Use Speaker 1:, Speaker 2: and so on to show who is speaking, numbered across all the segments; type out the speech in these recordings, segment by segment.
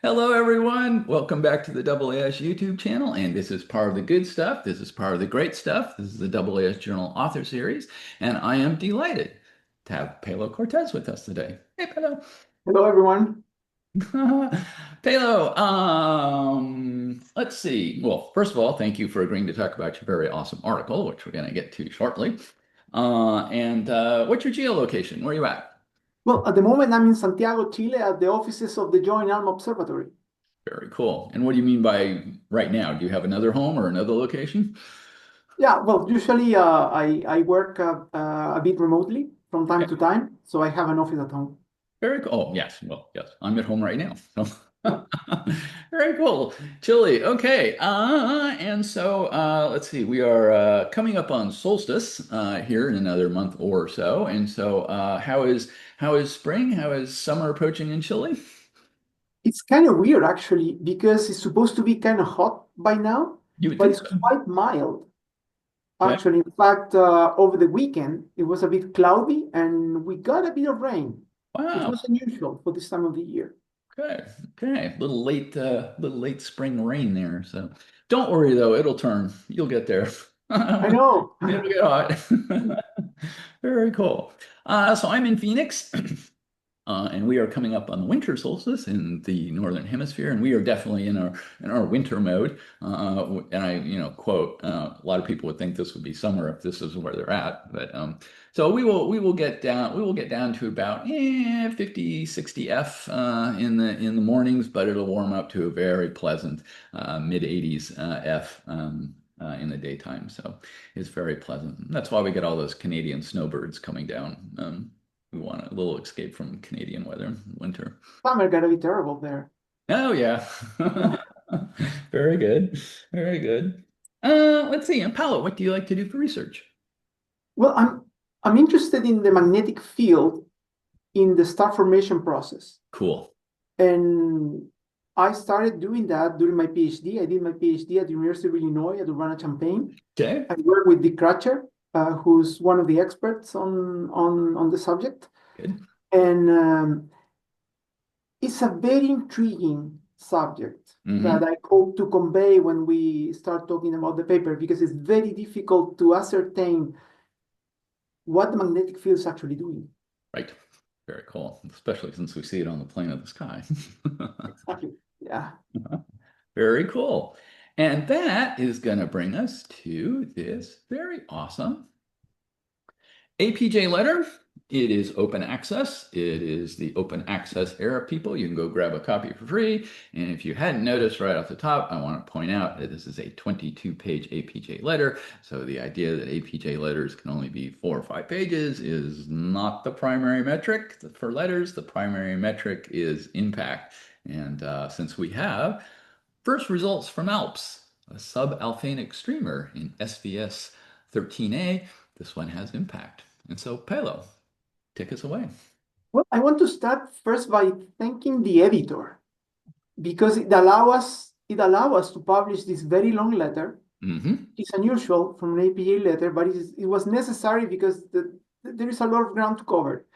Speaker 1: Hello, everyone. Welcome back to the AAS YouTube channel. And this is part of the good stuff. This is part of the great stuff. This is the AAS Journal Author Series. And I am delighted to have Paulo Cortés with us today. Hey, Paulo.
Speaker 2: Hello, everyone.
Speaker 1: Paulo, let's see. Well, first of all, thank you for agreeing to talk about your very awesome article, which we're going to get to shortly. What's your geolocation? Where are you at?
Speaker 2: Well, at the moment, I'm in Santiago, Chile, at the offices of the joint ALMA Observatory.
Speaker 1: Very cool. And what do you mean by right now? Do you have another home or another location?
Speaker 2: Yeah, well, usually I work a bit remotely from time to time, so I have an office at home.
Speaker 1: Very cool. Oh, yes. Well, yes. I'm at home right now. So
Speaker 2: Yeah.
Speaker 1: very cool. Chile. Okay. Let's see. We are coming up on solstice here in another month or so. How is spring? How is summer approaching in Chile?
Speaker 2: It's kind of weird, actually, because it's supposed to be kind of hot by now,
Speaker 1: You would
Speaker 2: but
Speaker 1: think
Speaker 2: it's
Speaker 1: so.
Speaker 2: quite mild.
Speaker 1: Okay.
Speaker 2: Actually, in fact, over the weekend, it was a bit cloudy and we got a bit of rain, which
Speaker 1: Wow.
Speaker 2: was unusual for this time of the year.
Speaker 1: Okay. Okay. Little late spring rain there. So don't worry though. It'll turn. You'll get there.
Speaker 2: I know.
Speaker 1: It'll get hot. Very cool. So I'm in Phoenix. And we are coming up on the winter solstice in the northern hemisphere, and we are definitely in our winter mode. And quote, a lot of people would think this would be summer if this is where they're at, but so we will get down to about 50, 60 F in the mornings, but it'll warm up to a very pleasant mid 80s F. In the daytime, so it's very pleasant. That's why we get all those Canadian snowbirds coming down. We want a little escape from Canadian weather in winter.
Speaker 2: Summer got to be terrible there.
Speaker 1: Oh yeah. Very good. Very good. Let's see. And Paolo, what do you like to do for research?
Speaker 2: Well, I'm interested in the magnetic field in the star formation process.
Speaker 1: Cool.
Speaker 2: And I started doing that during my PhD. I did my PhD at the University of Illinois at Urbana-Champaign.
Speaker 1: Okay.
Speaker 2: I worked with Dick Crutcher, who's one of the experts on the subject.
Speaker 1: Good.
Speaker 2: And it's a very intriguing subject
Speaker 1: Hmm.
Speaker 2: that I hope to convey when we start talking about the paper, because it's very difficult to ascertain what the magnetic field is actually doing.
Speaker 1: Right. Very cool. Especially since we see it on the plane of the sky.
Speaker 2: Exactly. Yeah.
Speaker 1: Very cool. And that is going to bring us to this very awesome APJ letter. It is open access. It is the open access era, people. You can go grab a copy for free. And if you hadn't noticed right off the top, I want to point out that this is a 22-page APJ letter. So the idea that APJ letters can only be 4 or 5 pages is not the primary metric for letters. The primary metric is impact. And since we have first results from ALPS, a sub-Alfvénic streamer in SVS 13A, this one has impact. And so, Pelo, take us away.
Speaker 2: Well, I want to start first by thanking the editor, because it allow us to publish this very long letter.
Speaker 1: Hmm.
Speaker 2: It's unusual from an APA letter, but it was necessary because there is a lot of ground to cover.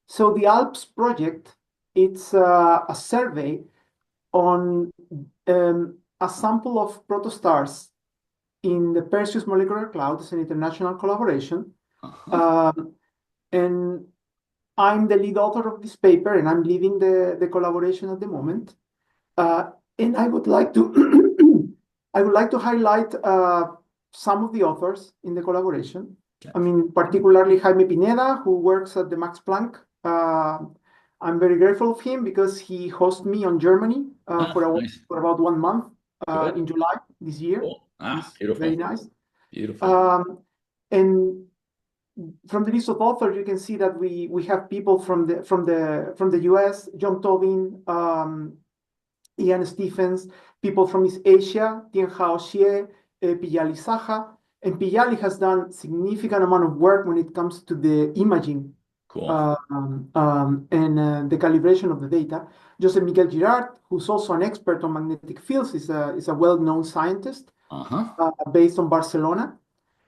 Speaker 2: So the ALPS project, it's a survey on a sample of protostars in the Perseus molecular cloud. It's an international collaboration.
Speaker 1: Uh-huh.
Speaker 2: And I'm the lead author of this paper, and I'm leading the collaboration at the moment. And I would like to I would like to highlight some of the authors in the collaboration.
Speaker 1: Okay.
Speaker 2: I mean, particularly Jaime Pineda, who works at the Max Planck. I'm very grateful of him because he hosted me on Germany
Speaker 1: Nice.
Speaker 2: for about 1 month
Speaker 1: Good.
Speaker 2: in July this year.
Speaker 1: Cool.
Speaker 2: It's very
Speaker 1: Beautiful.
Speaker 2: nice.
Speaker 1: Beautiful.
Speaker 2: And from the list of authors, you can see that we have people from the US, John Tobin, Ian Stephens, people from East Asia, Tianhao Xie, Piyali Saha. And Piyali has done significant amount of work when it comes to the imaging
Speaker 1: Cool.
Speaker 2: and the calibration of the data. Joseph Miguel Girard, who's also an expert on magnetic fields, is a well-known scientist
Speaker 1: Uh-huh.
Speaker 2: based on Barcelona.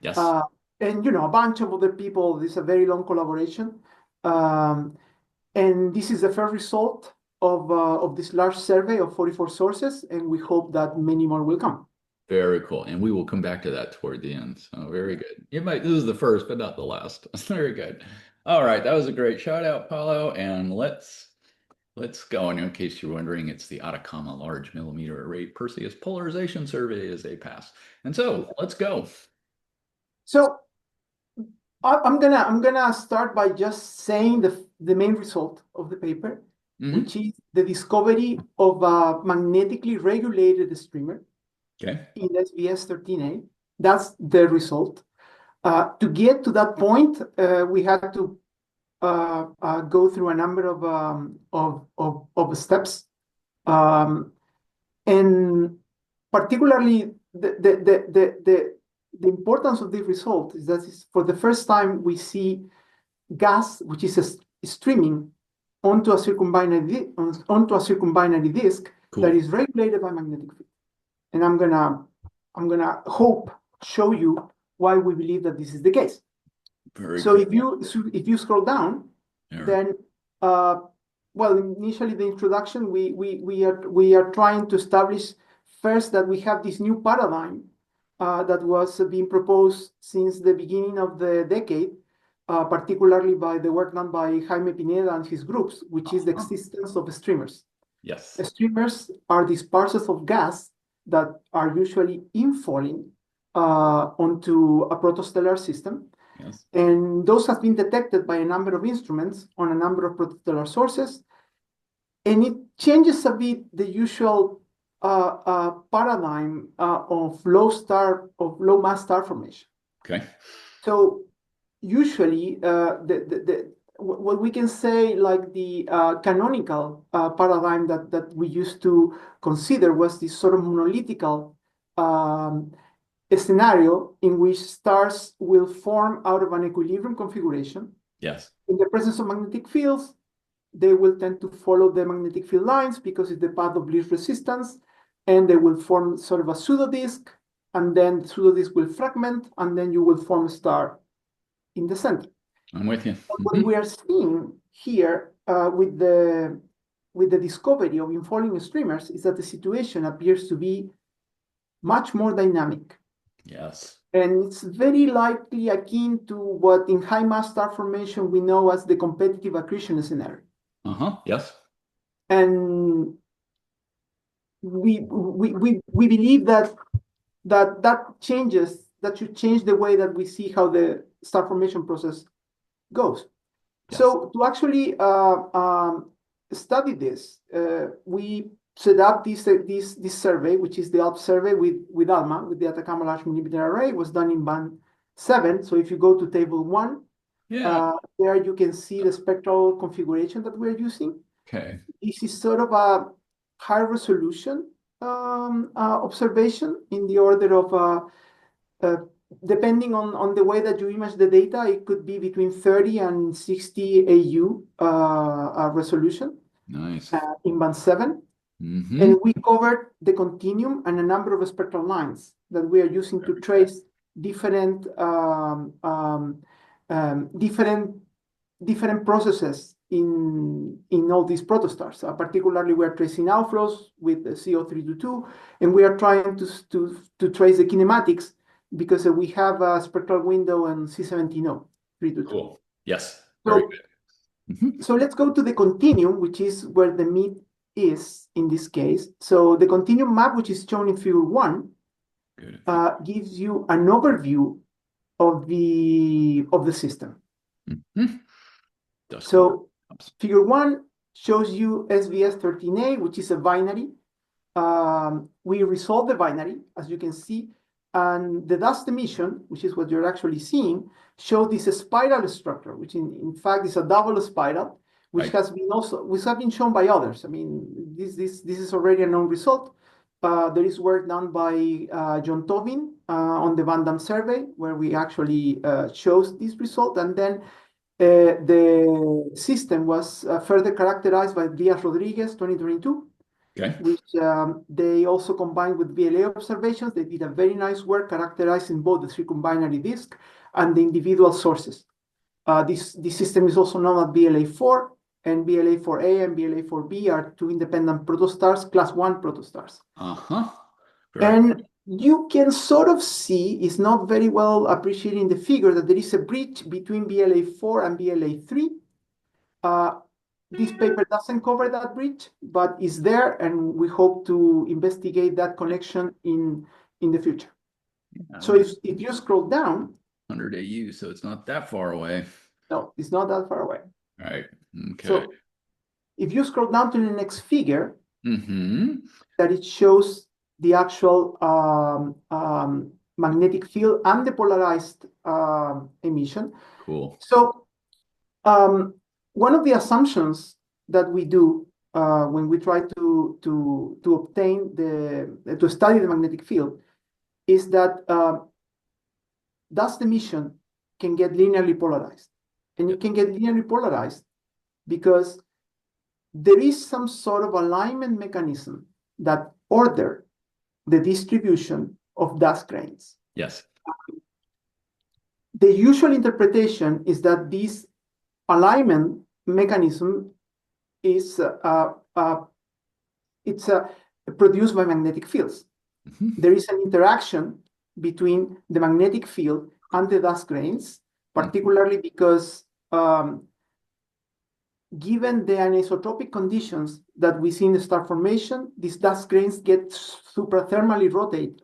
Speaker 1: Yes.
Speaker 2: Uh, and a bunch of other people. This is a very long collaboration. And this is the first result of this large survey of 44 sources, and we hope that many more will come.
Speaker 1: Very cool. And we will come back to that toward the end. So very good. This is the first, but not the last. Very good. All right. That was a great shout out, Paulo. And let's go. And in case you're wondering, it's the Atacama Large Millimeter Array Perseus Polarization Survey is APAS. And so let's go.
Speaker 2: So I'm gonna start by just saying the main result of the paper, which is the discovery of a magnetically regulated streamer in SVS 13A. That's the result. To get to that point, we had to go through a number of steps, and particularly the importance of this result is that for the first time we see gas which is streaming onto a circumbinary disk that is regulated by magnetic field. And I'm gonna show you why we believe that this is the case. So if you scroll down, then well, initially the introduction, we are trying to establish first that we have this new paradigm that was being proposed since the beginning of the decade, particularly by the work done by Jaime Pineda and his groups, which is the existence of streamers.
Speaker 1: Yes.
Speaker 2: Streamers are these parcels of gas that are usually infalling onto a protostellar system.
Speaker 1: Yes.
Speaker 2: And those have been detected by a number of instruments on a number of protostellar sources. And it changes a bit the usual paradigm of low mass star formation.
Speaker 1: Okay.
Speaker 2: So usually what we can say, like the canonical paradigm that we used to consider was this sort of monolithical scenario in which stars will form out of an equilibrium configuration.
Speaker 1: Yes.
Speaker 2: In the presence of magnetic fields, they will tend to follow the magnetic field lines because it's the path of least resistance, and they will form sort of a pseudodisk, and then the pseudodisk will fragment, and then you will form a star in the center.
Speaker 1: I'm with you.
Speaker 2: What we are seeing here with the discovery of infalling streamers is that the situation appears to be much more dynamic.
Speaker 1: Yes.
Speaker 2: And it's very likely akin to what in high mass star formation we know as the competitive accretion scenario.
Speaker 1: Yes.
Speaker 2: And we believe that should change the way that we see how the star formation process goes. Yes. So to actually study this, we set up this survey, which is the ALPPS survey with ALMA, with the Atacama Large Millimeter Array. It was done in band 7. So if you go to table 1, there you can see the spectral configuration that we're using.
Speaker 1: Okay.
Speaker 2: This is sort of a high resolution observation in the order of, depending on the way that you image the data, it could be between 30 and 60 AU resolution.
Speaker 1: Nice.
Speaker 2: In band 7. And we covered the continuum and a number of spectral lines that we are using to trace different processes in all these protostars. Particularly, we are tracing outflows with the CO322, and we are trying to trace the kinematics because we have a spectral window on C17O 322.
Speaker 1: Cool. Yes. Very good.
Speaker 2: So let's go to the continuum, which is where the meat is in this case. So the continuum map, which is shown in figure 1, gives you an overview of the system. So figure 1 shows you SVS 13A, which is a binary. We resolve the binary, as you can see, and the dust emission, which is what you're actually seeing, shows this spiral structure, which in fact is a double spiral, which has been shown by others. I mean, this is already a known result. There is work done by John Tobin on the Van Damme survey, where we actually shows this result, and then the system was further characterized by Diaz Rodriguez 2022, which they also combined with VLA observations. They did a very nice work characterizing both the circumbinary disk and the individual sources. This system is also known as VLA4. and BLA4A and BLA4B are two independent protostars, class 1 protostars.
Speaker 1: Correct.
Speaker 2: And you can sort of see, it's not very well appreciated in the figure, that there is a bridge between BLA4 and BLA3. This paper doesn't cover that bridge, but it's there, and we hope to investigate that connection in the future.
Speaker 1: Yeah,
Speaker 2: so if you scroll down,
Speaker 1: 100 AU, so it's not that far away.
Speaker 2: No, it's not that far away.
Speaker 1: All right. Okay.
Speaker 2: So if you scroll down to the next figure,
Speaker 1: Mm-hmm.
Speaker 2: that it shows the actual magnetic field and the polarized emission.
Speaker 1: Cool.
Speaker 2: So one of the assumptions that we do when we try to obtain to study the magnetic field is that dust emission can get linearly polarized. And it can get linearly polarized because there is some sort of alignment mechanism that order the distribution of dust grains.
Speaker 1: Yes.
Speaker 2: The usual interpretation is that this alignment mechanism is produced by magnetic fields.
Speaker 1: Mm-hmm.
Speaker 2: There is an interaction between the magnetic field and the dust grains, particularly because given the anisotropic conditions that we see in the star formation, these dust grains get superthermally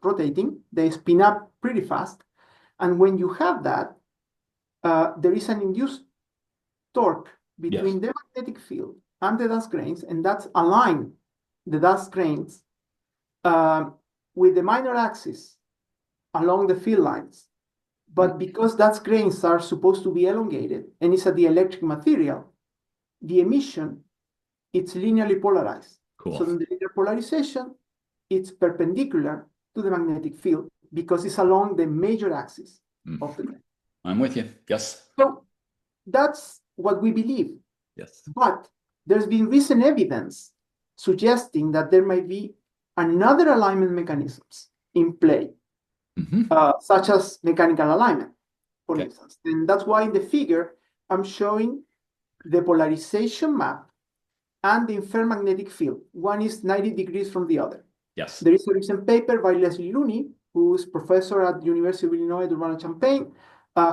Speaker 2: rotating. They spin up pretty fast. And when you have that, there is an induced torque between the magnetic field and the dust grains, and that's align the dust grains with the minor axis along the field lines. But because dust grains are supposed to be elongated and it's a dielectric material, the emission, it's linearly polarized.
Speaker 1: Cool.
Speaker 2: So in the linear polarization, it's perpendicular to the magnetic field because it's along the major axis of the grain.
Speaker 1: I'm with you. Yes.
Speaker 2: So that's what we believe.
Speaker 1: Yes.
Speaker 2: But there's been recent evidence suggesting that there might be another alignment mechanisms in play, such as mechanical alignment, for instance. And that's why in the figure, I'm showing the polarization map and the inferred magnetic field. One is 90 degrees from the other.
Speaker 1: Yes.
Speaker 2: There is a recent paper by Leslie Looney, who is professor at the University of Illinois at Urbana-Champaign,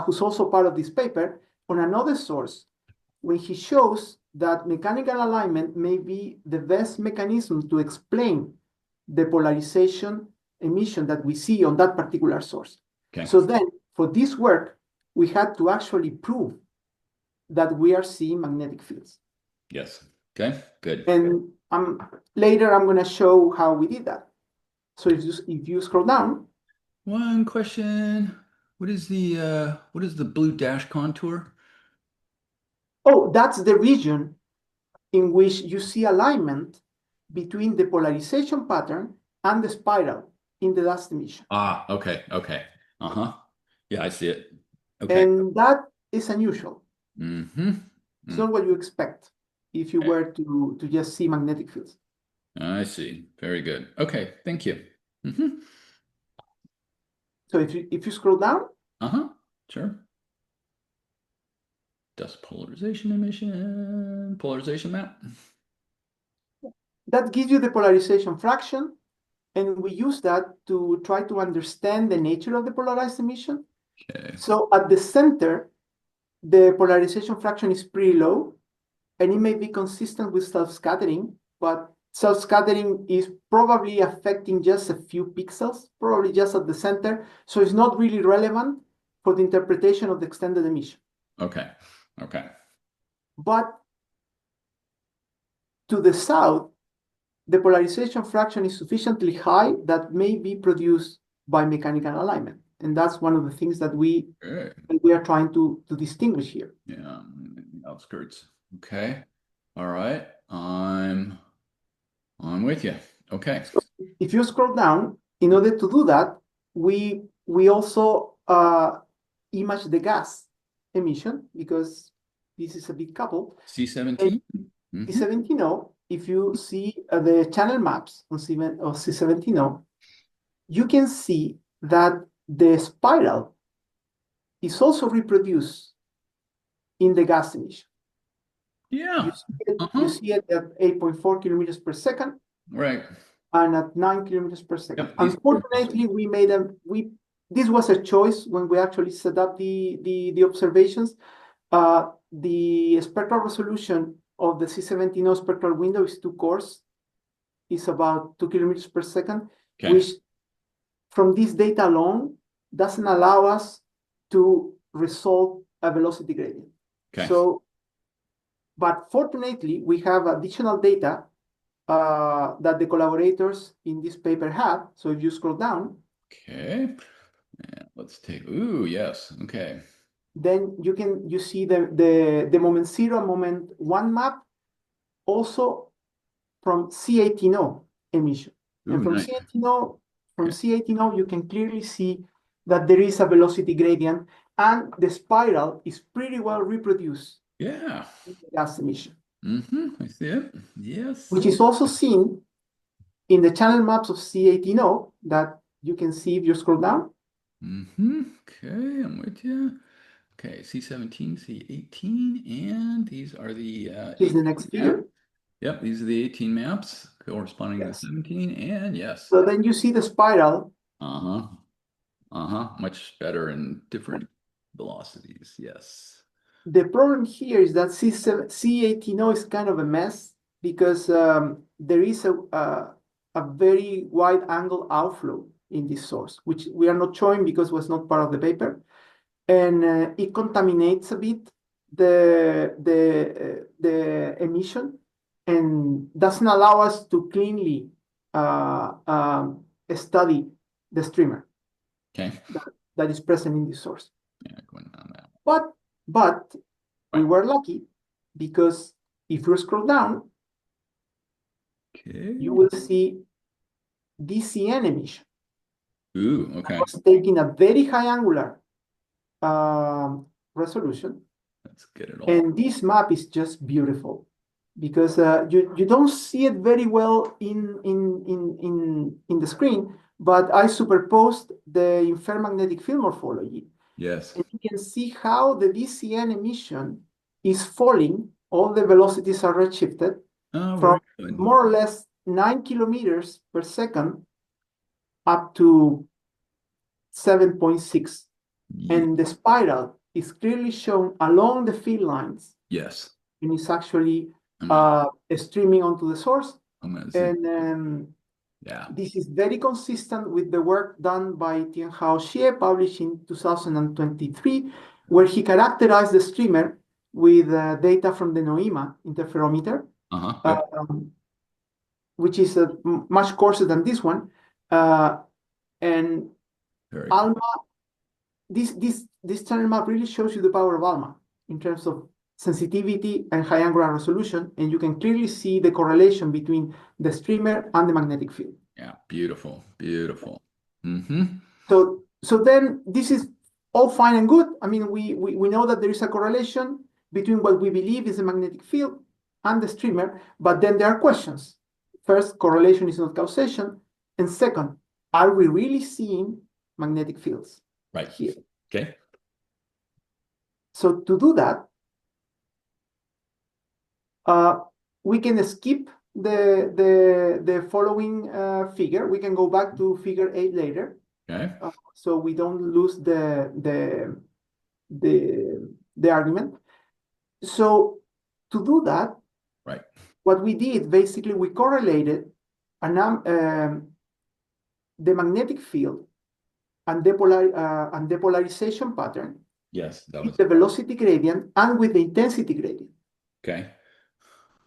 Speaker 2: who's also part of this paper, on another source, when he shows that mechanical alignment may be the best mechanism to explain the polarization emission that we see on that particular source.
Speaker 1: Okay.
Speaker 2: So then, for this work, we had to actually prove that we are seeing magnetic fields.
Speaker 1: Yes. Okay, good.
Speaker 2: And later I'm going to show how we did that. So if you scroll down.
Speaker 1: One question. What is the blue dash contour?
Speaker 2: Oh, that's the region in which you see alignment between the polarization pattern and the spiral in the dust emission.
Speaker 1: Ah, okay. Yeah, I see it. Okay.
Speaker 2: And that is unusual.
Speaker 1: It's
Speaker 2: not what you expect if you were to just see magnetic fields.
Speaker 1: I see. Very good. Okay, thank you.
Speaker 2: So if you scroll down.
Speaker 1: Sure. Dust polarization emission, polarization map.
Speaker 2: That gives you the polarization fraction, and we use that to try to understand the nature of the polarized emission.
Speaker 1: Okay.
Speaker 2: So at the center, the polarization fraction is pretty low, and it may be consistent with self-scattering, but self-scattering is probably affecting just a few pixels, probably just at the center, so it's not really relevant for the interpretation of the extended emission.
Speaker 1: Okay.
Speaker 2: But to the south, the polarization fraction is sufficiently high that may be produced by mechanical alignment. And that's one of the things that we are trying to distinguish here.
Speaker 1: Yeah, outskirts. Okay. All right. I'm with you. Okay.
Speaker 2: So if you scroll down, in order to do that, we also image the gas emission, because this is a big couple.
Speaker 1: C17?
Speaker 2: C17O, if you see the channel maps on C17O, you can see that the spiral is also reproduced in the gas emission.
Speaker 1: Yeah.
Speaker 2: You see it at 8.4 kilometers per second
Speaker 1: Right.
Speaker 2: and at 9 kilometers per second.
Speaker 1: Yep.
Speaker 2: Unfortunately, this was a choice when we actually set up the observations. The spectral resolution of the C17O spectral window is too coarse. It's about 2 kilometers per second,
Speaker 1: Okay.
Speaker 2: which from this data alone doesn't allow us to resolve a velocity gradient.
Speaker 1: Okay.
Speaker 2: So, but fortunately, we have additional data that the collaborators in this paper have. So if you scroll down,
Speaker 1: Okay. And let's take, ooh, yes. Okay.
Speaker 2: then you see the moment 0 and moment 1 map also from C18O emission.
Speaker 1: Ooh,
Speaker 2: And from
Speaker 1: nice.
Speaker 2: C18O, you can clearly see that there is a velocity gradient and the spiral is pretty well reproduced
Speaker 1: Yeah.
Speaker 2: in the gas emission.
Speaker 1: I see it. Yes.
Speaker 2: Which is also seen in the channel maps of C18O that you can see if you scroll down.
Speaker 1: Okay, I'm with you. Okay, C17, C18, and these are the
Speaker 2: Here's the next figure.
Speaker 1: Yep, these are the 18 maps corresponding to
Speaker 2: Yes.
Speaker 1: 17, and yes.
Speaker 2: So then you see the spiral.
Speaker 1: Much better in different velocities, yes.
Speaker 2: The problem here is that C18O is kind of a mess because there is a very wide angle outflow in this source, which we are not showing because it was not part of the paper. And it contaminates a bit the emission and doesn't allow us to cleanly study the streamer
Speaker 1: Okay.
Speaker 2: that is present in this source.
Speaker 1: Yeah, going on that.
Speaker 2: But we were lucky because if you scroll down,
Speaker 1: Okay.
Speaker 2: you will see DCN emission.
Speaker 1: Ooh, okay.
Speaker 2: It's taking a very high angular resolution.
Speaker 1: Let's get it all.
Speaker 2: And this map is just beautiful because you don't see it very well in the screen, but I superposed the ferromagnetic field morphology.
Speaker 1: Yes.
Speaker 2: And you can see how the DCN emission is falling. All the velocities are redshifted from more or less 9 kilometers per second up to 7.6. And the spiral is clearly shown along the field lines.
Speaker 1: Yes.
Speaker 2: And it's actually streaming onto the source. And this is very consistent with the work done by Tianhao Xie, published in 2023, where he characterized the streamer with data from the NOEMA interferometer, which is much coarser than this one. And ALMA, this channel map really shows you the power of ALMA in terms of sensitivity and high angular resolution, and you can clearly see the correlation between the streamer and the magnetic field.
Speaker 1: Yeah, beautiful, beautiful.
Speaker 2: So then this is all fine and good. I mean, we know that there is a correlation between what we believe is the magnetic field and the streamer, but then there are questions. First, correlation is not causation, and second, are we really seeing magnetic fields?
Speaker 1: Right
Speaker 2: here?
Speaker 1: Okay.
Speaker 2: So to do that, we can skip the following figure. We can go back to figure 8 later.
Speaker 1: Okay.
Speaker 2: So we don't lose the argument. So to do that, what we did basically, we correlated the magnetic field and depolarization pattern.
Speaker 1: Yes,
Speaker 2: with the velocity gradient and with the intensity gradient.
Speaker 1: Okay.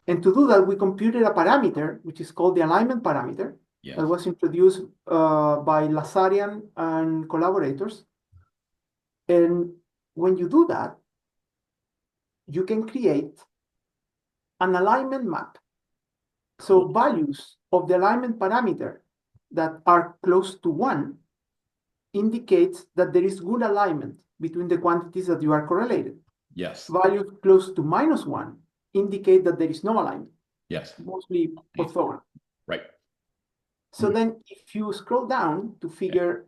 Speaker 2: And to do that, we computed a parameter, which is called the alignment parameter, that was introduced by Lazarian and collaborators. And when you do that, you can create an alignment map. So values of the alignment parameter that are close to 1 indicates that there is good alignment between the quantities that you are correlated.
Speaker 1: Yes.
Speaker 2: Values close to -1 indicate that there is no alignment.
Speaker 1: Yes.
Speaker 2: Mostly orthogonal.
Speaker 1: Right.
Speaker 2: So then if you scroll down to figure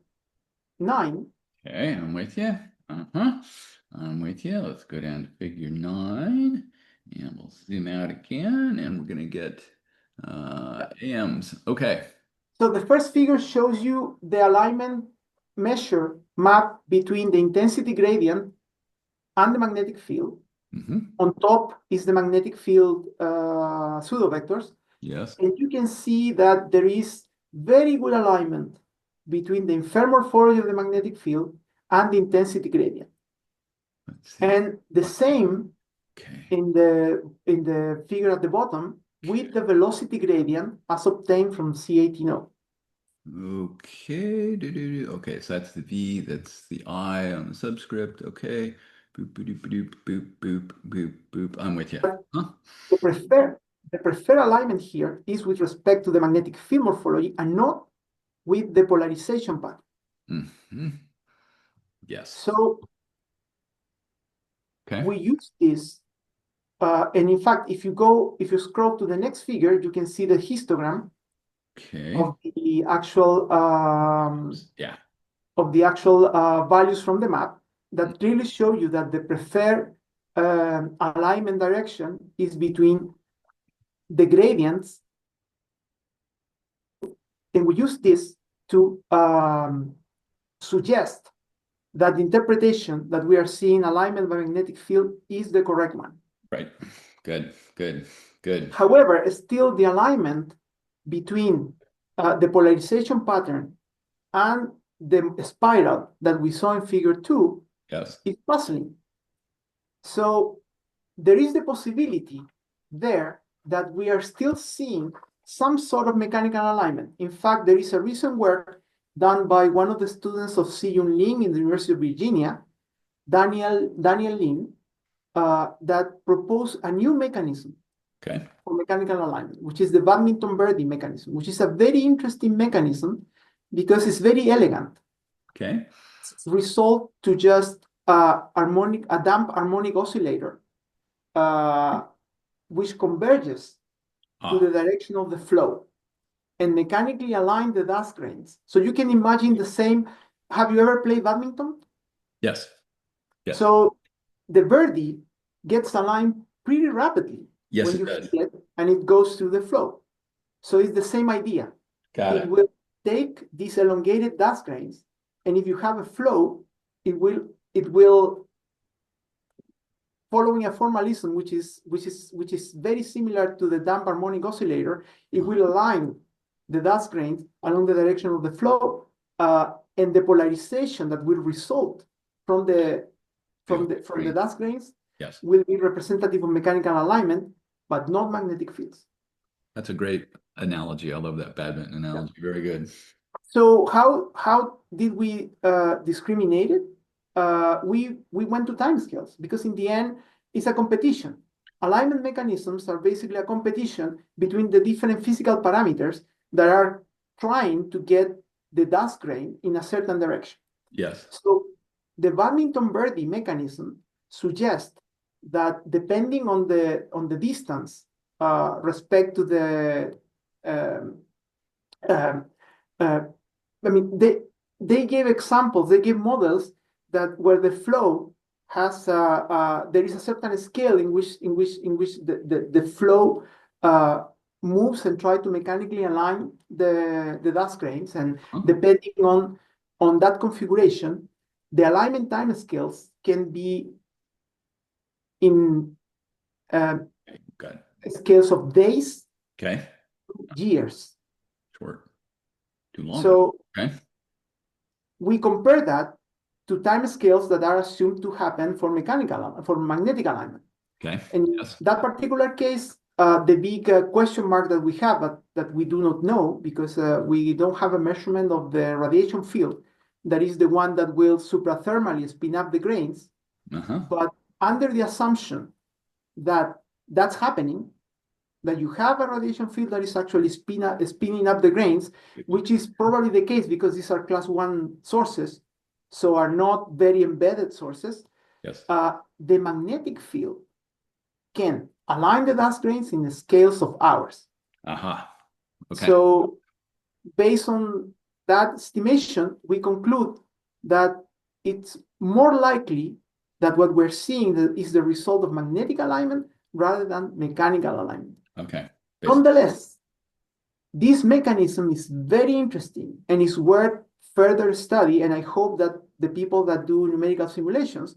Speaker 2: 9.
Speaker 1: Okay, I'm with you. I'm with you. Let's go down to figure 9. And we'll zoom out again, and we're going to get AMs. Okay.
Speaker 2: So the first figure shows you the alignment measure map between the intensity gradient and the magnetic field. On top is the magnetic field pseudovectors.
Speaker 1: Yes.
Speaker 2: And you can see that there is very good alignment between the inferred morphology of the magnetic field and the intensity gradient. And the same in the figure at the bottom with the velocity gradient as obtained from C18O.
Speaker 1: Okay. Okay, so that's the V, that's the I on the subscript. Okay. Boop, boop, boop, boop, boop, boop, boop. I'm with you. Huh?
Speaker 2: The preferred alignment here is with respect to the magnetic field morphology and not with the polarization pattern.
Speaker 1: Yes.
Speaker 2: So we use this, and in fact, if you scroll to the next figure, you can see the histogram of the actual values from the map that clearly show you that the preferred alignment direction is between the gradients, and we use this to suggest that the interpretation that we are seeing alignment by magnetic field is the correct one.
Speaker 1: Right. Good.
Speaker 2: However, still the alignment between the polarization pattern and the spiral that we saw in figure 2 is puzzling. So there is the possibility there that we are still seeing some sort of mechanical alignment. In fact, there is a recent work done by one of the students of Si-Yun Lim in the University of Virginia, Daniel Lin, that proposed a new mechanism for mechanical alignment, which is the badminton-birdie mechanism, which is a very interesting mechanism because it's very elegant. It's result to just a damp harmonic oscillator, which converges to the direction of the flow and mechanically align the dust grains. So you can imagine the same. Have you ever played badminton?
Speaker 1: Yes.
Speaker 2: So the birdie gets aligned pretty rapidly when you hit it, and it goes through the flow. So it's the same idea. It will take these elongated dust grains, and if you have a flow, it will following a formalism which is very similar to the damp harmonic oscillator. It will align the dust grains along the direction of the flow, and the polarization that will result from the dust grains will be representative of mechanical alignment, but not magnetic fields.
Speaker 1: That's a great analogy. I love that badminton analogy. Very good.
Speaker 2: So how did we discriminate it? We went to timescales because in the end it's a competition. Alignment mechanisms are basically a competition between the different physical parameters that are trying to get the dust grain in a certain direction. So the badminton birdie mechanism suggests that depending on the distance respect to the they gave examples, they gave models that where the flow has there is a certain scale in which the flow moves and try to mechanically align the dust grains, and depending on that configuration, the alignment time scales can be in scales of days, years.
Speaker 1: Short. Too long.
Speaker 2: So we compare that to time scales that are assumed to happen for magnetic alignment. In that particular case, the big question mark that we have, but that we do not know because we don't have a measurement of the radiation field, that is the one that will suprathermally spin up the grains. But under the assumption that that's happening, that you have a radiation field that is actually spinning up the grains, which is probably the case because these are class 1 sources, so are not very embedded sources. The magnetic field can align the dust grains in the scales of hours. So based on that estimation, we conclude that it's more likely that what we're seeing is the result of magnetic alignment rather than mechanical alignment.
Speaker 1: Okay.
Speaker 2: Nonetheless, this mechanism is very interesting and is worth further study, and I hope that the people that do numerical simulations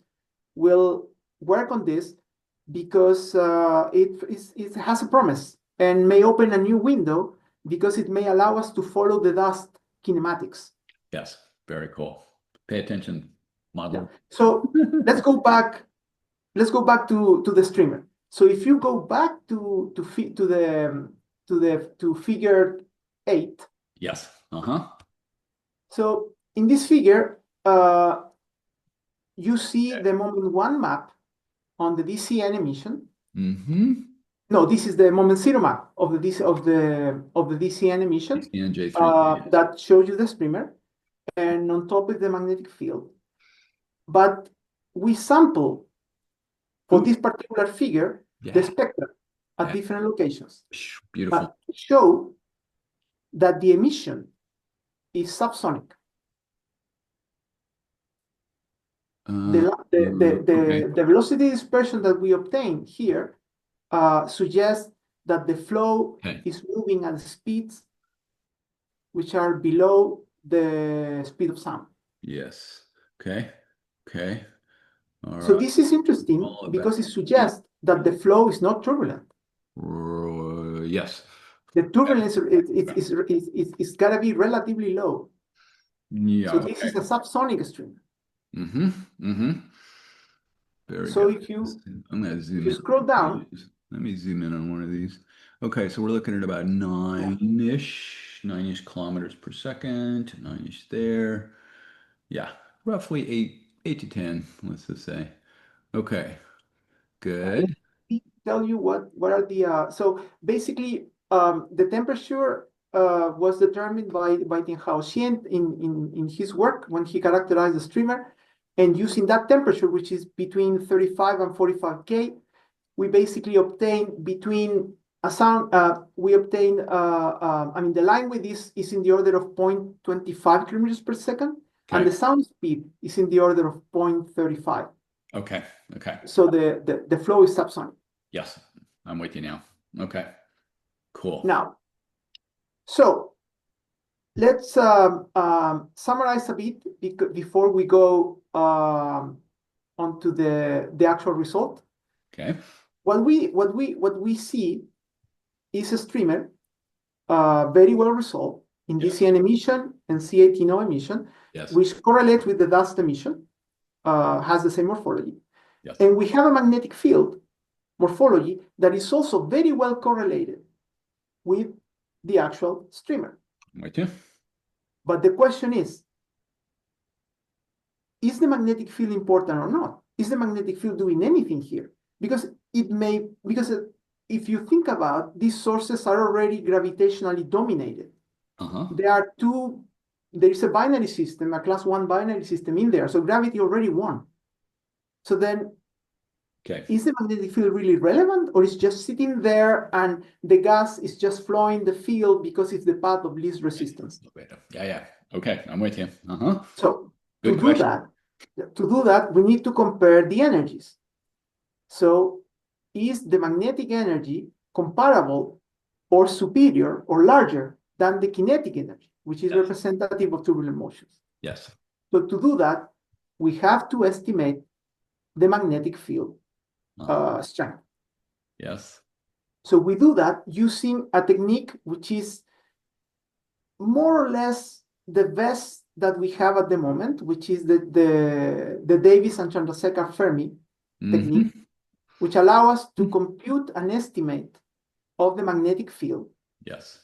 Speaker 2: will work on this because it has a promise and may open a new window because it may allow us to follow the dust kinematics.
Speaker 1: Yes, very cool. Pay attention, model.
Speaker 2: Yeah. So let's go back to the streamer. So if you go back to figure 8.
Speaker 1: Yes.
Speaker 2: So in this figure, you see the moment 1 map on the DCN emission. No, this is the moment 0 map of the DCN emission that shows you the streamer, and on top is the magnetic field. But we sample for this particular figure the spectra at different locations.
Speaker 1: Beautiful.
Speaker 2: Show that the emission is subsonic. The velocity dispersion that we obtain here suggests that the flow is moving at speeds which are below the speed of sound.
Speaker 1: Yes. Okay. All
Speaker 2: so
Speaker 1: right.
Speaker 2: this is interesting because it suggests that the flow is not turbulent.
Speaker 1: Yes.
Speaker 2: The turbulence it's got to be relatively low.
Speaker 1: Yeah.
Speaker 2: So this is a subsonic stream.
Speaker 1: Very
Speaker 2: so
Speaker 1: good.
Speaker 2: If you
Speaker 1: I'm going to zoom in.
Speaker 2: You scroll down.
Speaker 1: Let me zoom in on one of these. Okay, so we're looking at about 9-ish kilometers per second, 9-ish there. Yeah, roughly 8 to 10, let's just say. Okay, good.
Speaker 2: Tell you what are the so basically the temperature was determined by Tianhao Xian in his work when he characterized the streamer, and using that temperature, which is between 35 and 45 K, we basically obtain between a sound we obtain I mean the line width is in the order of 0.25 kilometers per second, and the sound speed is in the order of 0.35.
Speaker 1: Okay.
Speaker 2: So the flow is subsonic.
Speaker 1: Yes, I'm with you now. Okay, cool.
Speaker 2: Now, so let's summarize a bit before we go onto the actual result.
Speaker 1: Okay.
Speaker 2: What we see is a streamer very well resolved in DCN emission and C18O emission, which correlates with the dust emission, has the same morphology. And we have a magnetic field morphology that is also very well correlated with the actual streamer.
Speaker 1: With you.
Speaker 2: But the question is the magnetic field important or not? Is the magnetic field doing anything here? Because if you think about, these sources are already gravitationally dominated. There is a binary system, a class 1 binary system in there, so gravity already won. So then, is the magnetic field really relevant, or is just sitting there and the gas is just flowing the field because it's the path of least resistance?
Speaker 1: Yeah. Okay, I'm with you.
Speaker 2: So to do that, we need to compare the energies. So is the magnetic energy comparable or superior or larger than the kinetic energy, which is representative of turbulent motions?
Speaker 1: Yes.
Speaker 2: So to do that, we have to estimate the magnetic field strength.
Speaker 1: Yes.
Speaker 2: So we do that using a technique which is more or less the best that we have at the moment, which is the Davis and Chandrasekhar Fermi technique, which allow us to compute an estimate of the magnetic field.
Speaker 1: Yes.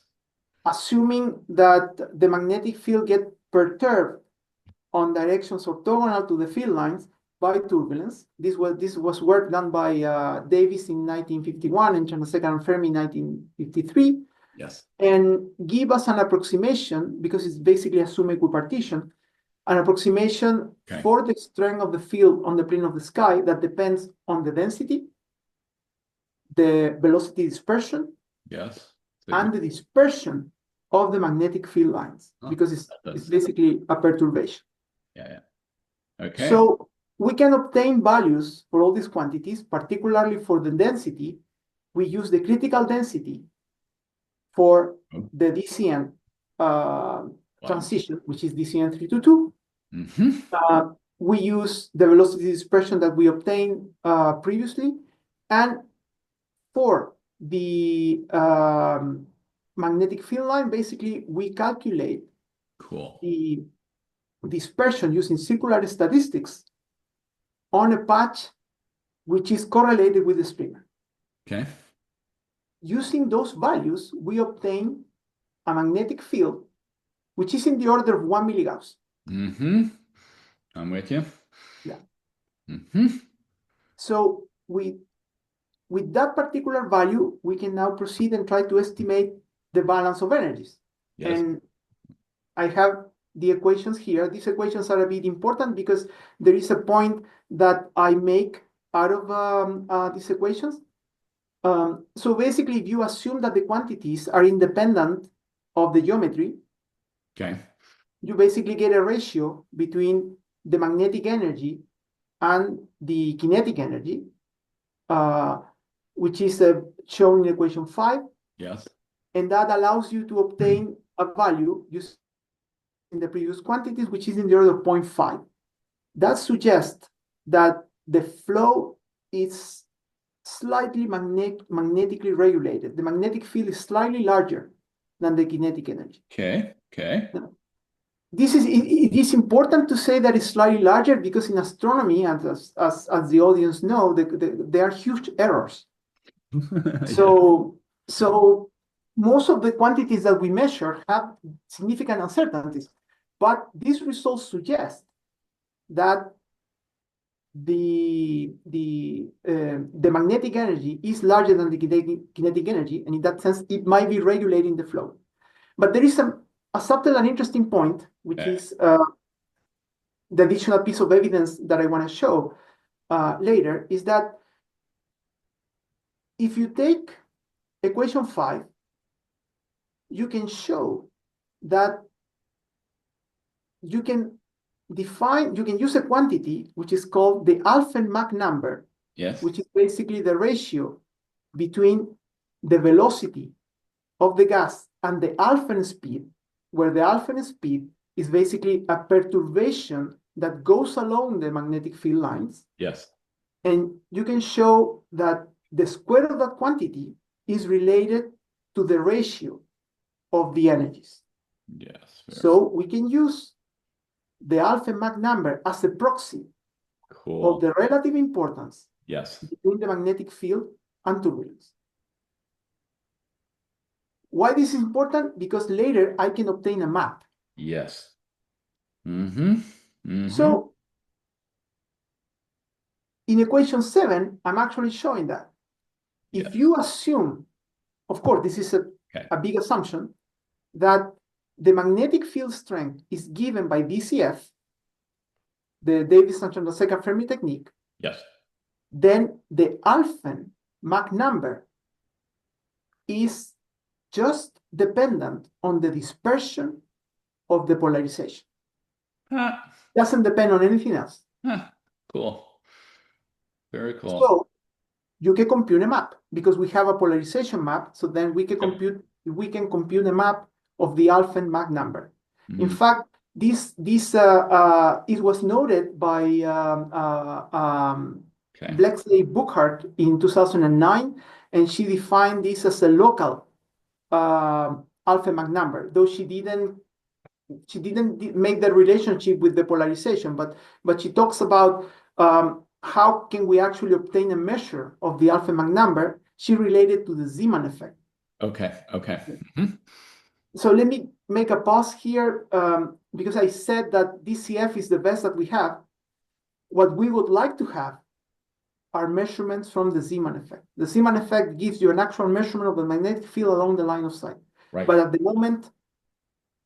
Speaker 2: Assuming that the magnetic field gets perturbed on directions orthogonal to the field lines by turbulence. This was work done by Davis in 1951 and Chandrasekhar and Fermi in 1953.
Speaker 1: Yes.
Speaker 2: And give us an approximation, because it's basically a sum equipartition, an approximation for the strength of the field on the plane of the sky that depends on the density, the velocity dispersion, and the dispersion of the magnetic field lines, because it's basically a perturbation.
Speaker 1: Okay.
Speaker 2: So we can obtain values for all these quantities, particularly for the density. We use the critical density for the DCN transition, which is DCN 322.
Speaker 1: Mm-hmm.
Speaker 2: We use the velocity dispersion that we obtained previously. And for the magnetic field line, basically, we calculate the dispersion using circular statistics on a patch which is correlated with the streamer.
Speaker 1: Okay.
Speaker 2: Using those values, we obtain a magnetic field which is in the order of 1 milligauss.
Speaker 1: Mm-hmm. I'm with you.
Speaker 2: Yeah.
Speaker 1: Mm-hmm.
Speaker 2: So with that particular value, we can now proceed and try to estimate the balance of energies.
Speaker 1: Yes.
Speaker 2: And I have the equations here. These equations are a bit important because there is a point that I make out of these equations. So basically, if you assume that the quantities are independent of the geometry,
Speaker 1: okay,
Speaker 2: you basically get a ratio between the magnetic energy and the kinetic energy, which is shown in equation 5.
Speaker 1: Yes.
Speaker 2: And that allows you to obtain a value using the previous quantities, which is in the order of 0.5. That suggests that the flow is slightly magnetically regulated. The magnetic field is slightly larger than the kinetic energy.
Speaker 1: Okay. Okay.
Speaker 2: Now, it is important to say that it's slightly larger because in astronomy, and as the audience know, there are huge errors. So most of the quantities that we measure have significant uncertainties, but these results suggest that the magnetic energy is larger than the kinetic energy, and in that sense, it might be regulating the flow. But there is a subtle and interesting point, which is the additional piece of evidence that I want to show later, is that if you take equation 5, you can show that you can use a quantity which is called the Alphen-Mach number,
Speaker 1: yes,
Speaker 2: which is basically the ratio between the velocity of the gas and the Alphen speed, where the Alphen speed is basically a perturbation that goes along the magnetic field lines.
Speaker 1: yes.
Speaker 2: And you can show that the square of that quantity is related to the ratio of the energies.
Speaker 1: Yes.
Speaker 2: So we can use the Alphen-Mach number as a proxy of the relative importance between the magnetic field and turbulence. Why this is important? Because later I can obtain a map.
Speaker 1: Yes. Mm-hmm. Mm-hmm.
Speaker 2: So in equation 7, I'm actually showing that. If you assume, of course, this is a big assumption, that the magnetic field strength is given by DCF, the Davis-Sanchon second Fermi technique,
Speaker 1: yes,
Speaker 2: then the Alphen-Mach number is just dependent on the dispersion of the polarization. Doesn't depend on anything else.
Speaker 1: Cool. Very cool.
Speaker 2: So you can compute a map because we have a polarization map. So then we can compute a map of the Alphen-Mach number. In fact, it was noted by Blexley Buchart in 2009, and she defined this as a local Alphen-Mach number, though she didn't make the relationship with the polarization, but she talks about how can we actually obtain a measure of the Alphen-Mach number. She related to the Zeeman effect.
Speaker 1: Okay.
Speaker 2: Mm-hmm. So let me make a pause here because I said that DCF is the best that we have. What we would like to have are measurements from the Zeeman effect. The Zeeman effect gives you an actual measurement of the magnetic field along the line of sight.
Speaker 1: Right.
Speaker 2: But at the moment,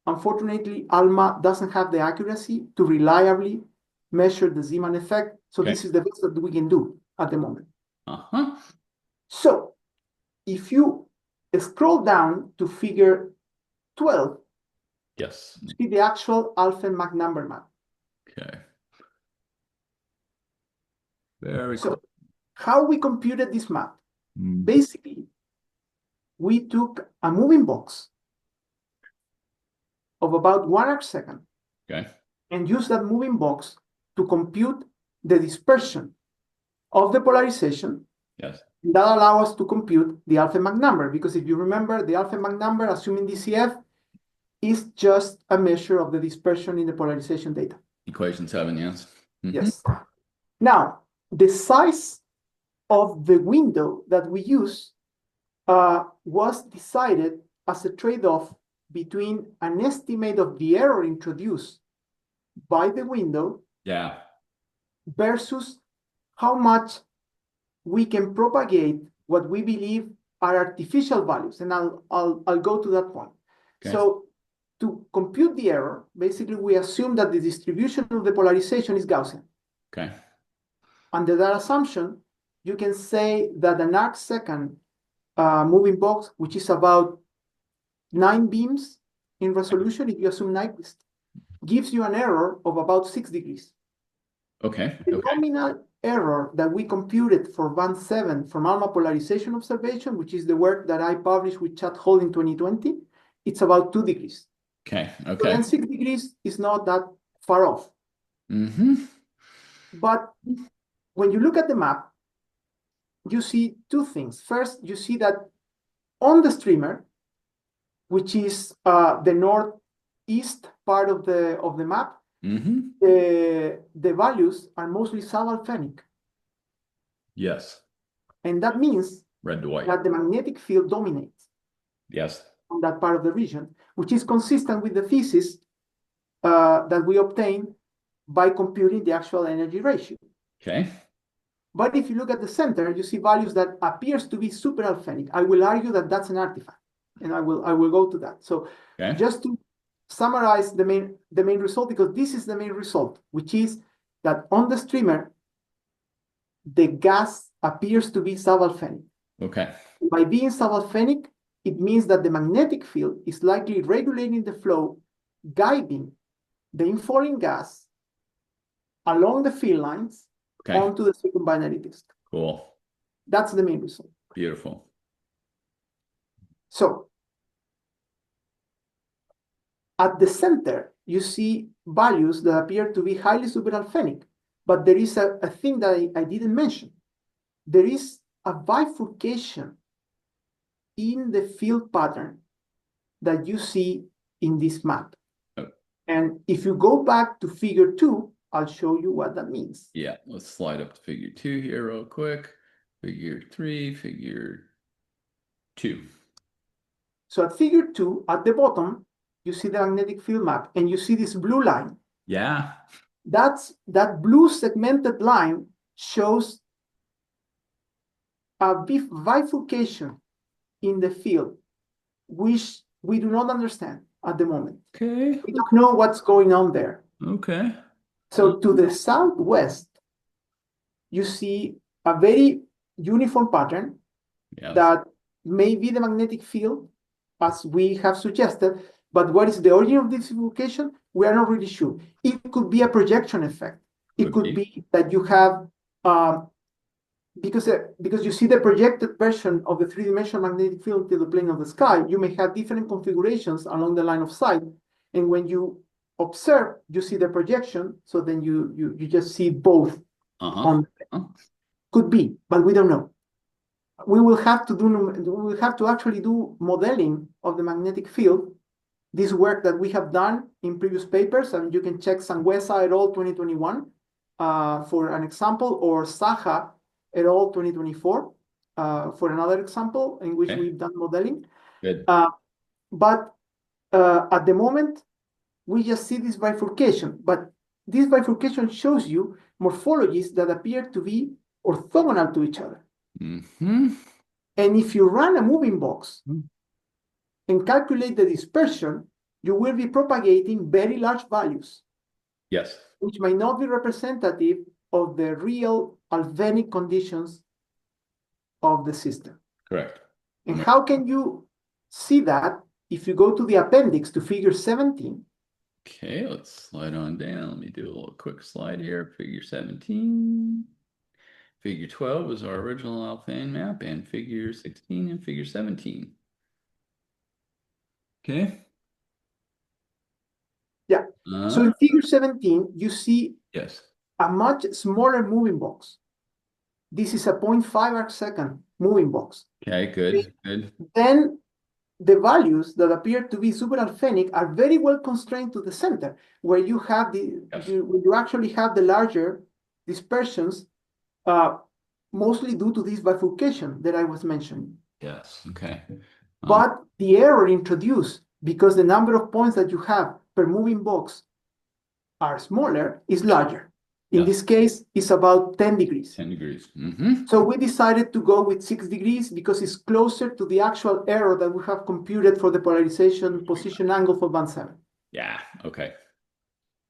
Speaker 2: unfortunately, ALMA doesn't have the accuracy to reliably measure the Zeeman effect. So this is the best that we can do at the moment. So if you scroll down to figure 12,
Speaker 1: yes,
Speaker 2: see the actual Alphen-Mach number map.
Speaker 1: Okay. Very
Speaker 2: So
Speaker 1: cool.
Speaker 2: how we computed this map?
Speaker 1: Mm.
Speaker 2: Basically, we took a moving box of about 1 arcsecond
Speaker 1: Okay.
Speaker 2: and used that moving box to compute the dispersion of the polarization.
Speaker 1: Yes.
Speaker 2: That allows us to compute the Alpha-Mach number, because if you remember, the Alpha-Mach number, assuming DCF, is just a measure of the dispersion in the polarization data.
Speaker 1: Equation 7, yes.
Speaker 2: Yes. Now, the size of the window that we use was decided as a trade-off between an estimate of the error introduced by the window
Speaker 1: Yeah.
Speaker 2: versus how much we can propagate what we believe are artificial values. And I'll go to that point.
Speaker 1: Okay.
Speaker 2: So to compute the error, basically we assume that the distribution of the polarization is Gaussian.
Speaker 1: Okay.
Speaker 2: Under that assumption, you can say that an arcsecond moving box, which is about 9 beams in resolution, if you assume Nyquist, gives you an error of about 6 degrees.
Speaker 1: Okay.
Speaker 2: The
Speaker 1: Okay.
Speaker 2: nominal error that we computed for band 7 from ALMA polarization observation, which is the work that I published with Chad Hall in 2020, it's about 2 degrees.
Speaker 1: Okay.
Speaker 2: So
Speaker 1: Okay.
Speaker 2: then 6 degrees is not that far off. But when you look at the map, you see two things. First, you see that on the streamer, which is the northeast part of the map, the values are mostly sub-Alfvénic.
Speaker 1: Yes.
Speaker 2: And that means
Speaker 1: Red to white.
Speaker 2: that the magnetic field dominates
Speaker 1: Yes.
Speaker 2: on that part of the region, which is consistent with the thesis that we obtained by computing the actual energy ratio.
Speaker 1: Okay.
Speaker 2: But if you look at the center, you see values that appears to be super-Alfvénic. I will argue that that's an artifact, and I will go to that. So
Speaker 1: Okay.
Speaker 2: just to summarize the main result, because this is the main result, which is that on the streamer, the gas appears to be sub-Alfvénic.
Speaker 1: Okay.
Speaker 2: By being sub-Alfvénic, it means that the magnetic field is likely regulating the flow, guiding the infalling gas along the field lines onto the circumbinary disk.
Speaker 1: Cool.
Speaker 2: That's the main result.
Speaker 1: Beautiful.
Speaker 2: So at the center, you see values that appear to be highly super-Alfvénic, but there is a thing that I didn't mention. There is a bifurcation in the field pattern that you see in this map.
Speaker 1: Oh.
Speaker 2: And if you go back to figure 2, I'll show you what that means.
Speaker 1: Yeah, let's slide up to figure 2 here real quick. Figure 3, figure 2.
Speaker 2: So at figure 2, at the bottom, you see the magnetic field map, and you see this blue line.
Speaker 1: Yeah.
Speaker 2: That blue segmented line shows a bifurcation in the field, which we do not understand at the moment.
Speaker 1: Okay.
Speaker 2: We don't know what's going on there.
Speaker 1: Okay.
Speaker 2: So to the southwest, you see a very uniform pattern that may be the magnetic field, as we have suggested, but what is the origin of this bifurcation? We are not really sure. It could be a projection effect. It could be that you have, because you see the projected version of the three-dimensional magnetic field to the plane of the sky, you may have different configurations along the line of sight. And when you observe, you see the projection, so then you just see both. Could be, but we don't know. We will have to actually do modeling of the magnetic field. This work that we have done in previous papers, and you can check Sangüesa et al. 2021 for an example, or Saja et al. 2024 for another example in which we've done modeling.
Speaker 1: Good.
Speaker 2: But at the moment, we just see this bifurcation. But this bifurcation shows you morphologies that appear to be orthogonal to each other. And if you run a moving box and calculate the dispersion, you will be propagating very large values.
Speaker 1: Yes.
Speaker 2: Which might not be representative of the real Alfvénic conditions of the system.
Speaker 1: Correct.
Speaker 2: And how can you see that if you go to the appendix to figure 17?
Speaker 1: Okay, let's slide on down. Let me do a little quick slide here. Figure 17. Figure 12 is our original Alfvén map, and figure 16 and figure 17. Okay.
Speaker 2: Yeah. So in figure 17, you see
Speaker 1: yes.
Speaker 2: a much smaller moving box. This is a 0.5 arc-second moving box.
Speaker 1: Okay, good, good.
Speaker 2: Then the values that appear to be super-alphenic are very well constrained to the center, where you have you actually have the larger dispersions, mostly due to this bifurcation that I was mentioning.
Speaker 1: Yes, okay.
Speaker 2: But the error introduced, because the number of points that you have per moving box are smaller, is larger. In this case, it's about 10 degrees.
Speaker 1: 10 degrees.
Speaker 2: So we decided to go with 6 degrees because it's closer to the actual error that we have computed for the polarization position angle for band 7.
Speaker 1: Yeah, okay.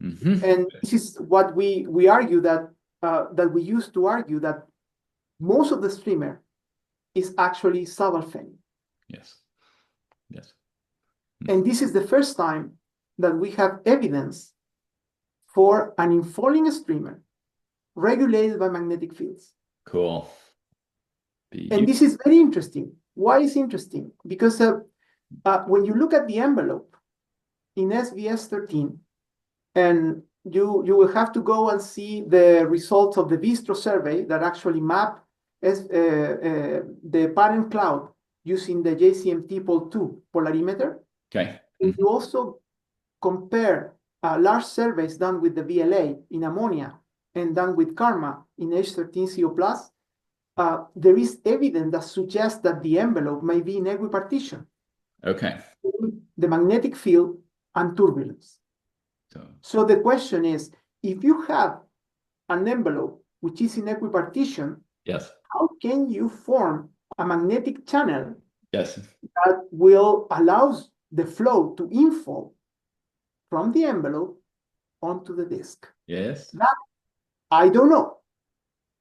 Speaker 2: And this is what we argue that we used to argue that most of the streamer is actually sub-Alfvénic.
Speaker 1: Yes. Yes.
Speaker 2: And this is the first time that we have evidence for an infalling streamer regulated by magnetic fields.
Speaker 1: Cool.
Speaker 2: And this is very interesting. Why is it interesting? Because when you look at the envelope in SVS 13, and you will have to go and see the results of the Vistro survey that actually map the parent cloud using the JCMT Pol2 polarimeter. Okay. And you also compare large surveys done with the VLA in ammonia and done with Karma in H13CO+, there is evidence that suggests that the envelope may be in equipartition. Okay. The magnetic field and turbulence. So the question is, if you have an envelope which is in equipartition, yes, how can you form a magnetic channel that will allow the flow to infall from the envelope onto the disk? Yes. That I don't know.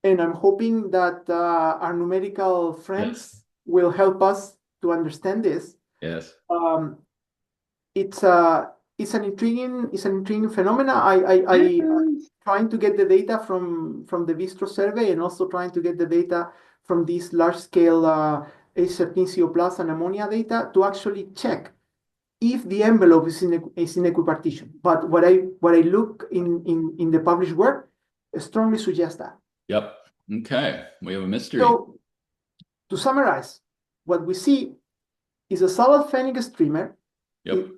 Speaker 2: And I'm hoping that our numerical friends will help us to understand this. Yes. It's an intriguing phenomena. I'm trying to get the data from the Vistro survey and also trying to get the data from these large scale H13CO+ and ammonia data to actually check if the envelope is in equipartition. But what I look in the published work strongly suggests that. Yep. Okay. We have a mystery. So to summarize, what we see is a sub-Alfvénic streamer. Yep.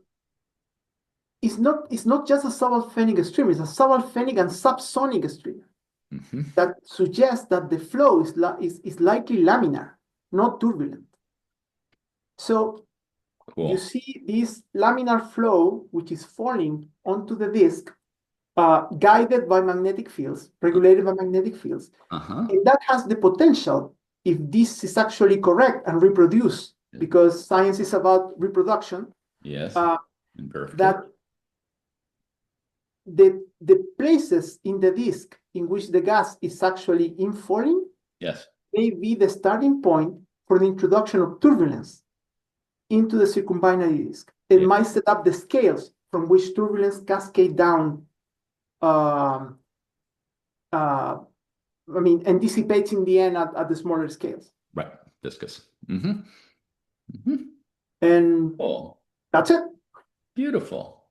Speaker 2: It's not just a sub-Alfvénic streamer, it's a sub-Alfvénic and subsonic streamer. That suggests that the flow is likely laminar, not turbulent. So you see this laminar flow, which is falling onto the disk, guided by magnetic fields, regulated by magnetic fields. And that has the potential, if this is actually correct and reproduced, because science is about reproduction. Yes. That the places in the disk in which the gas is actually infalling, yes, may be the starting point for the introduction of turbulence into the circumbinary disk. It might set up the scales from which turbulence cascade down. Anticipates in the end at the smaller scales. Right, viscous. And that's it. Beautiful.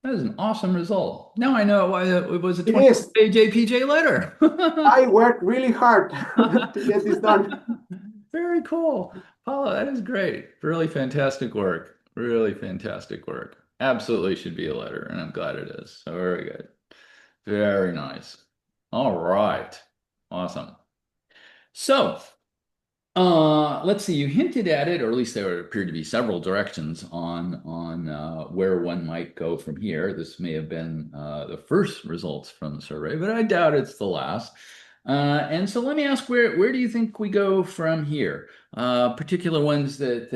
Speaker 2: That is an awesome result. Now I know why it was a 20-page APJ letter. I worked really hard to get this done. Very cool. Paulo, that is great. Really fantastic work. Really fantastic work. Absolutely should be a letter, and I'm glad it is. So very good. Very nice. All right. Awesome. So let's see, you hinted at it, or at least there appeared to be several directions on where one might go from here. This may have been the first results from the survey, but I doubt it's the last. And so let me ask, where do you think we go from here? Particular ones that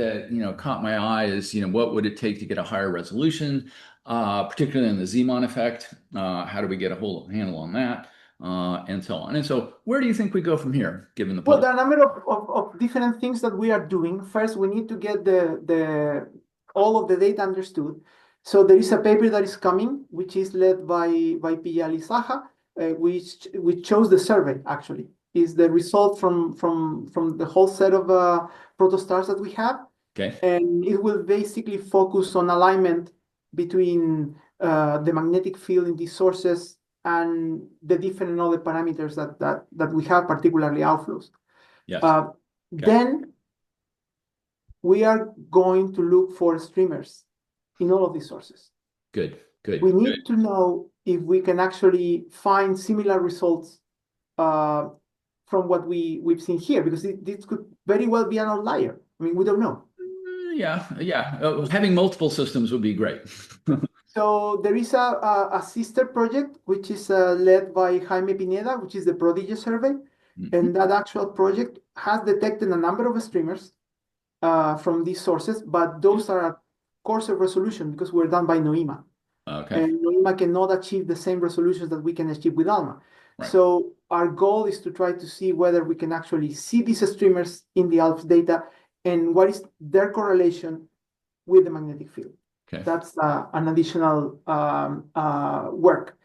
Speaker 2: caught my eye is, what would it take to get a higher resolution, particularly in the Zeeman effect? How do we get a handle on that? And so on. And so where do you think we go from here, given the... Well, there are a number of different things that we are doing. First, we need to get all of the data understood. So there is a paper that is coming, which is led by Pia Lizaja, which chose the survey, actually. is the result from the whole set of protostars that we have.
Speaker 1: Okay.
Speaker 2: And it will basically focus on alignment between the magnetic field in these sources and the different other parameters that we have, particularly outflows.
Speaker 1: Yes.
Speaker 2: Then we are going to look for streamers in all of these sources.
Speaker 1: Good.
Speaker 2: We need to know if we can actually find similar results from what we've seen here, because this could very well be an outlier. I mean, we don't know.
Speaker 1: Yeah. Having multiple systems would be great.
Speaker 2: So there is a sister project, which is led by Jaime Pineda, which is the Prodigy survey. And that actual project has detected a number of streamers from these sources, but those are at coarser resolution because we're done by NOEMA.
Speaker 1: Okay.
Speaker 2: And NOEMA cannot achieve the same resolutions that we can achieve with ALMA.
Speaker 1: Right.
Speaker 2: So our goal is to try to see whether we can actually see these streamers in the ALPS data and what is their correlation with the magnetic field.
Speaker 1: Okay.
Speaker 2: That's an additional work.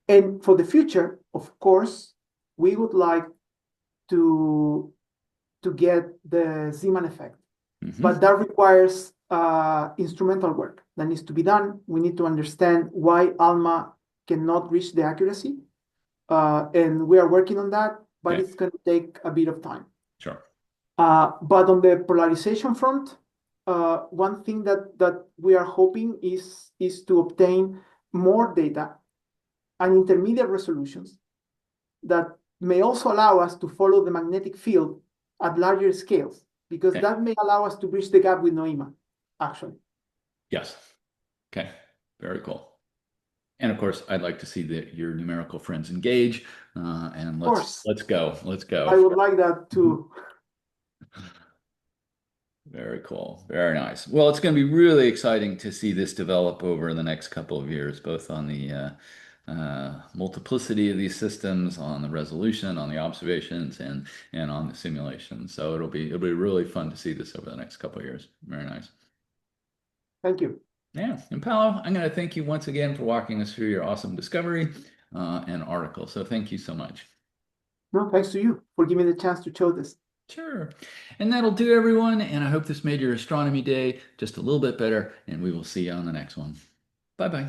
Speaker 2: And for the future, of course, we would like to get the Zeeman effect. But that requires instrumental work that needs to be done. We need to understand why ALMA cannot reach the accuracy. And we are working on that, but it's going to take a bit of time.
Speaker 1: Sure.
Speaker 2: But on the polarization front, one thing that we are hoping is to obtain more data and intermediate resolutions that may also allow us to follow the magnetic field at larger scales, because that may allow us to bridge the gap with NOEMA, actually.
Speaker 1: Yes. Okay. Very cool. And of course, I'd like to see your numerical friends engage. And let's go.
Speaker 2: I would like that too.
Speaker 1: Very cool. Very nice. Well, it's going to be really exciting to see this develop over the next couple of years, both on the multiplicity of these systems, on the resolution, on the observations, and on the simulation. So it'll be really fun to see this over the next couple of years. Very nice.
Speaker 2: Thank you.
Speaker 1: Yeah. And Paulo, I'm going to thank you once again for walking us through your awesome discovery and article. So thank you so much.
Speaker 2: No, thanks to you for giving me the chance to show this.
Speaker 1: Sure. And that'll do, everyone. And I hope this made your astronomy day just a little bit better. And we will see you on the next one. Bye-bye.